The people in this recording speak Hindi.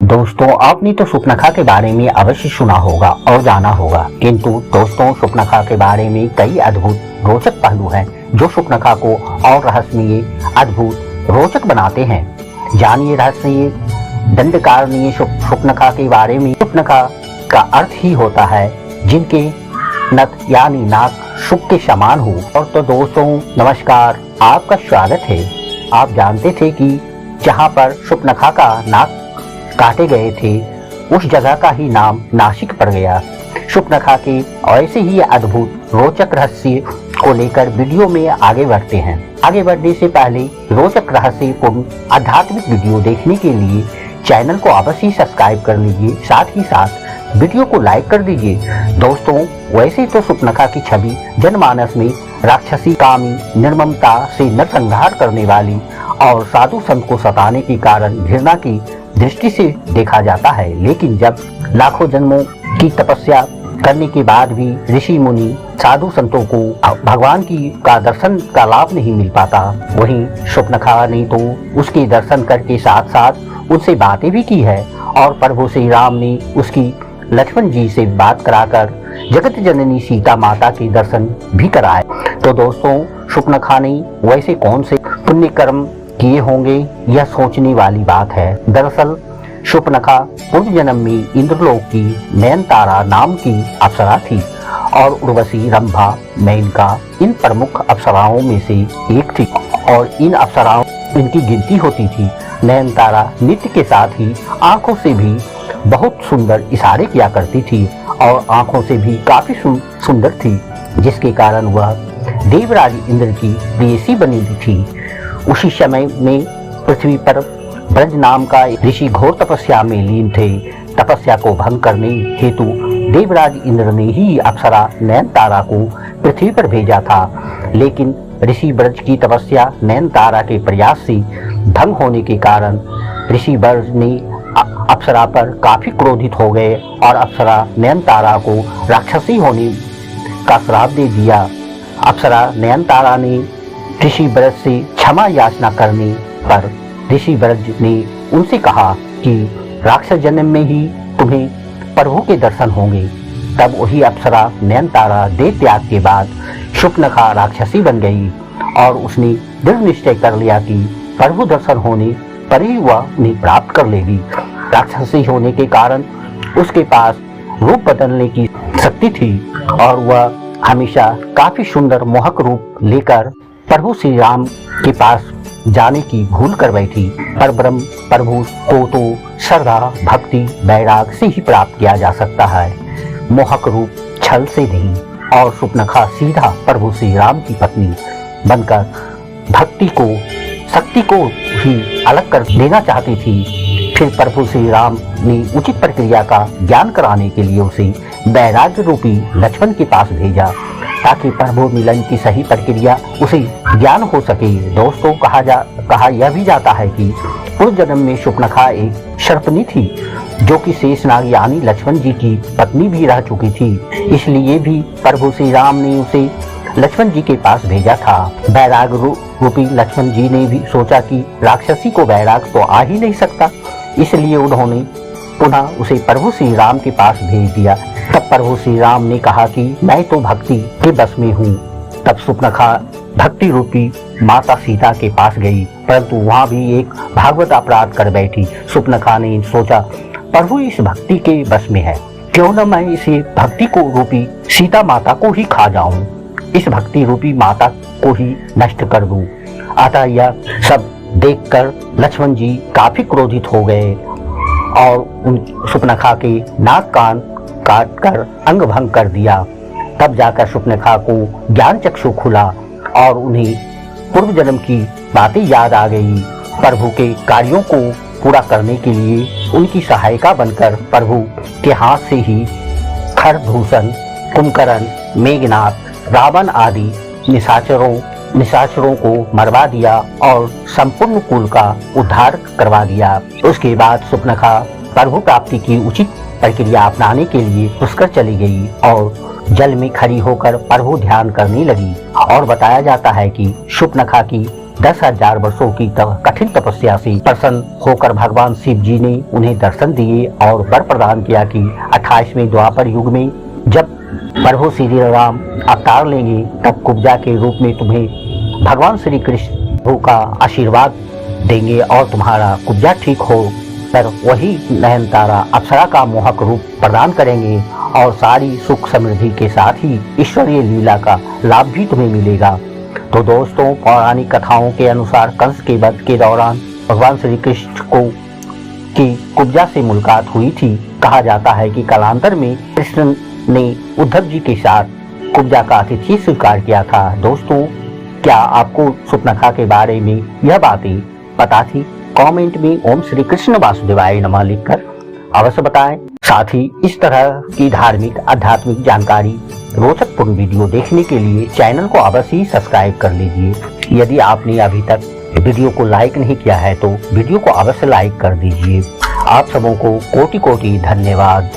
दोस्तों, आपने तो सुपनखा के बारे में अवश्य सुना होगा और जाना होगा, किंतु दोस्तों सुपनखा के बारे में कई अद्भुत रोचक पहलू हैं जो सुपनखा को और रहस्यमय, अद्भुत, रोचक बनाते हैं। जानिए रहस्यमय दंडकारनीय सुपनखा के बारे में। सुपनखा का अर्थ ही होता है जिनके नथ यानी नाक शुक के समान हो। और तो दोस्तों नमस्कार, आपका स्वागत है। आप जानते थे कि जहाँ पर सुपनखा का नाक काटे गए थे उस जगह का ही नाम नासिक पड़ गया। सुपनखा के ऐसे ही अद्भुत रोचक रहस्य को लेकर वीडियो में आगे बढ़ते हैं। आगे बढ़ने से पहले रोचक रहस्यपूर्ण आध्यात्मिक वीडियो देखने के लिए चैनल को अवश्य सब्सक्राइब कर लीजिए, साथ ही साथ वीडियो को लाइक कर दीजिए। दोस्तों, वैसे तो सुपनखा की छवि जनमानस में राक्षसी, कामी, निर्ममता से नरसंहार करने वाली और साधु संत को सताने के कारण घृणा की दृष्टि से देखा जाता है, लेकिन जब लाखों जन्मों की तपस्या करने के बाद भी ऋषि मुनि साधु संतों को भगवान का दर्शन का लाभ नहीं मिल पाता, वहीं सुपनखा ने तो उसके दर्शन करके साथ साथ उनसे बातें भी की है और प्रभु श्री राम ने उसकी लक्ष्मण जी से बात कराकर जगत जननी सीता माता के दर्शन भी कराए। तो दोस्तों, सुपनखा ने वैसे कौन से पुण्य कर्म किए होंगे, यह सोचने वाली बात है। दरअसल सुपनखा पूर्व जन्म में इंद्रलोक की नयनतारा नाम की अप्सरा थी और उर्वशी, रंभा, मेनका इन प्रमुख अप्सराओं में से एक थी और इन अप्सराओं इनकी गिनती होती थी। नयनतारा नृत्य के साथ ही आंखों से भी बहुत सुंदर इशारे किया करती थी और आंखों से भी काफी सुंदर थी, जिसके कारण वह देवराज इंद्र की प्रेयसी बनी थी। उसी समय में पृथ्वी पर ब्रज नाम का ऋषि घोर तपस्या में लीन थे। तपस्या को भंग करने हेतु देवराज इंद्र ने ही अप्सरा नयनतारा को पृथ्वी पर भेजा था, लेकिन ऋषि ब्रज की तपस्या नयनतारा के प्रयास से भंग होने के कारण ऋषि ब्रज ने अप्सरा पर काफी क्रोधित हो गए और अप्सरा नयनतारा को राक्षसी होने का श्राप दे दिया। अप्सरा नयनतारा ने ऋषि ब्रज से क्षमा याचना करने पर ऋषि ब्रज ने उनसे कहा कि राक्षस जन्म में ही तुम्हें प्रभु के दर्शन होंगे। तब वही अप्सरा नयनतारा देह त्याग के बाद सुपनखा राक्षसी बन गई और उसने दृढ़ निश्चय कर लिया कि प्रभु दर्शन होने पर ही वह उन्हें प्राप्त कर लेगी। राक्षसी होने के कारण उसके पास रूप बदलने की शक्ति थी और वह हमेशा काफी सुंदर मोहक रूप लेकर प्रभु श्री राम के पास जाने की भूल कर बैठी। पर ब्रह्म प्रभु को तो श्रद्धा, भक्ति, वैराग से ही प्राप्त किया जा सकता है, मोहक रूप छल से नहीं। और सुपनखा सीधा प्रभु श्री राम की पत्नी बनकर भक्ति को, शक्ति को ही अलग कर देना चाहती थी। फिर प्रभु श्री राम ने उचित प्रक्रिया का ज्ञान कराने के लिए उसे वैराग्य रूपी लक्ष्मण के पास भेजा ताकि प्रभु मिलन की सही प्रक्रिया उसे ज्ञान हो सके। दोस्तों, कहा यह भी जाता है कि पूर्व जन्म में सुपनखा एक सर्पनी थी जो कि शेषनाग यानी लक्ष्मण जी की पत्नी भी रह चुकी थी, इसलिए भी प्रभु श्री राम ने उसे लक्ष्मण जी के पास भेजा था। वैराग रूपी लक्ष्मण जी ने भी सोचा कि राक्षसी को वैराग तो आ ही नहीं सकता, इसलिए उन्होंने पुनः उसे प्रभु श्री राम के पास भेज दिया। तब प्रभु श्री राम ने कहा कि मैं तो भक्ति के बस में हूँ। तब सुपनखा भक्ति रूपी माता सीता के पास गई, परंतु वहाँ भी एक भागवत अपराध कर बैठी। सुपनखा ने सोचा प्रभु इस भक्ति के बस में है, क्यों न मैं इसे भक्ति को रूपी सीता माता को ही खा जाऊं, इस भक्ति रूपी माता को ही नष्ट कर दूं। अतः यह सब देखकर लक्ष्मण जी काफी क्रोधित हो गए और उन सुपनखा के नाक कान काट कर अंग भंग कर दिया। तब जाकर सुपनखा को ज्ञान चक्षु खुला और उन्हें पूर्व जन्म की बातें याद आ गई। प्रभु के कार्यों को पूरा करने के लिए उनकी सहायिका बनकर प्रभु के हाथ से ही खरदूषण, कुंभकर्ण, मेघनाथ, रावण आदि निशाचरों को मरवा दिया और संपूर्ण कुल का उद्धार करवा दिया। उसके बाद सुपनखा प्रभु प्राप्ति की उचित प्रक्रिया अपनाने के लिए पुष्कर चली गई और जल में खड़ी होकर प्रभु ध्यान करने लगी। और बताया जाता है कि सुपनखा की 10,000 वर्षों की कठिन तपस्या से प्रसन्न होकर भगवान शिव जी ने उन्हें दर्शन दिए और वर प्रदान किया कि 28वें द्वापर युग में जब प्रभु श्री राम अवतार लेंगे तब कुब्जा के रूप में तुम्हें भगवान श्री कृष्ण का आशीर्वाद देंगे और तुम्हारा कुब्जा ठीक हो पर वही नयनतारा अप्सरा का मोहक रूप प्रदान करेंगे और सारी सुख समृद्धि के साथ ही ईश्वरीय लीला का लाभ भी तुम्हें मिलेगा। तो दोस्तों, पौराणिक कथाओं के अनुसार कंस के वध के दौरान भगवान श्री कृष्ण की कुब्जा से मुलाकात हुई थी। कहा जाता है कि कालांतर में कृष्ण ने उद्धव जी के साथ कुब्जा का आतिथ्य स्वीकार किया था। दोस्तों, क्या आपको शूर्पणखा के बारे में यह बातें पता थी? कमेंट में ओम श्री कृष्ण वासुदेवाय नमः लिखकर अवश्य बताएं। साथ ही इस तरह की धार्मिक आध्यात्मिक जानकारी रोचकपूर्ण वीडियो देखने के लिए चैनल को अवश्य ही सब्सक्राइब कर लीजिए। यदि आपने अभी तक वीडियो को लाइक नहीं किया है तो वीडियो को अवश्य लाइक कर दीजिए। आप सबों को कोटि कोटि धन्यवाद।